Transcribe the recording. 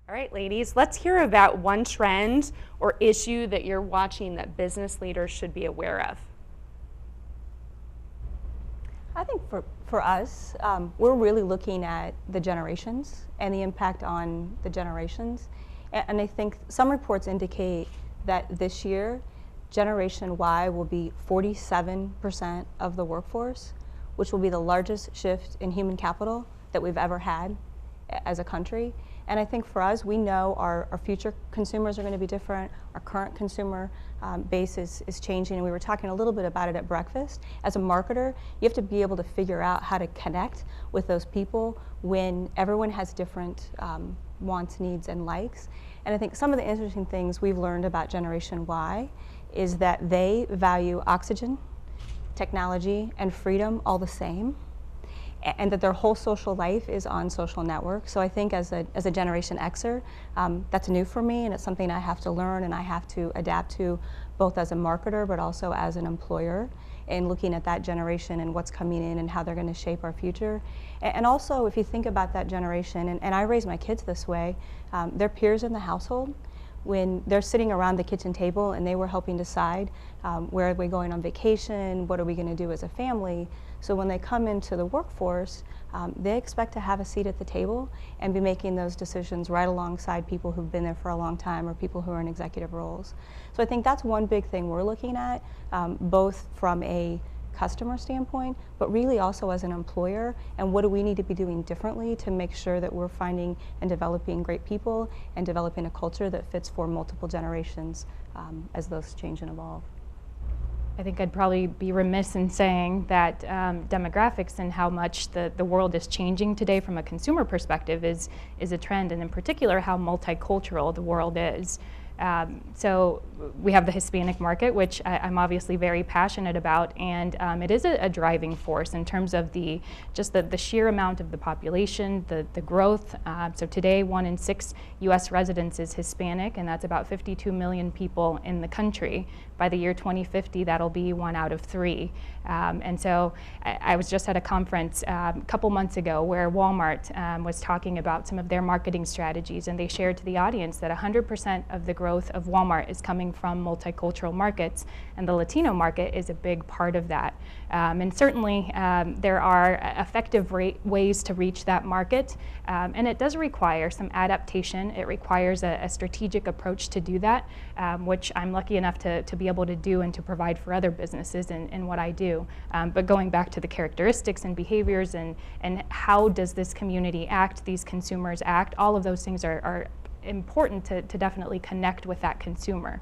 All right, ladies, let's hear about one trend or issue that you're watching that business leaders should be aware of. I think for us, we're really looking at the generations and the impact on the generations. And I think some reports indicate that this year, Generation Y will be 47% of the workforce, which will be the largest shift in human capital that we've ever had as a country. And I think for us, we know our future consumers are going to be different. Our current consumer base is changing. And we were talking a little bit about it at breakfast. As a marketer, you have to be able to figure out how to connect with those people when everyone has different wants, needs, and likes. And I think some of the interesting things we've learned about Generation Y is that they value oxygen, technology, and freedom all the same, and that their whole social life is on social networks. So I think as a Generation Xer, that's new for me, and it's something I have to learn and I have to adapt to, both as a marketer but also as an employer, and looking at that generation and what's coming in and how they're going to shape our future. And also, if you think about that generation, and I raise my kids this way, their peers in the household, when they're sitting around the kitchen table and they were helping decide where are we going on vacation, what are we going to do as a family. So when they come into the workforce, they expect to have a seat at the table and be making those decisions right alongside people who've been there for a long time or people who are in executive roles. So I think that's one big thing we're looking at, both from a customer standpoint, but really also as an employer, and what do we need to be doing differently to make sure that we're finding and developing great people and developing a culture that fits for multiple generations as those change and evolve. I think I'd probably be remiss in saying that demographics and how much the world is changing today from a consumer perspective is a trend, and in particular how multicultural the world is. So we have the Hispanic market, which I'm obviously very passionate about, and it is a driving force in terms of just the sheer amount of the population, the growth. So today, 1 in 6 U.S. residents is Hispanic, and that's about 52 million people in the country. By the year 2050, that'll be 1 out of 3. And so I was just at a conference a couple months ago where Walmart was talking about some of their marketing strategies, and they shared to the audience that 100% of the growth of Walmart is coming from multicultural markets, and the Latino market is a big part of that. And certainly there are effective ways to reach that market, and it does require some adaptation. It requires a strategic approach to do that, which I'm lucky enough to be able to do and to provide for other businesses in what I do. But going back to the characteristics and behaviors and how does this community act, these consumers act, all of those things are important to definitely connect with that consumer.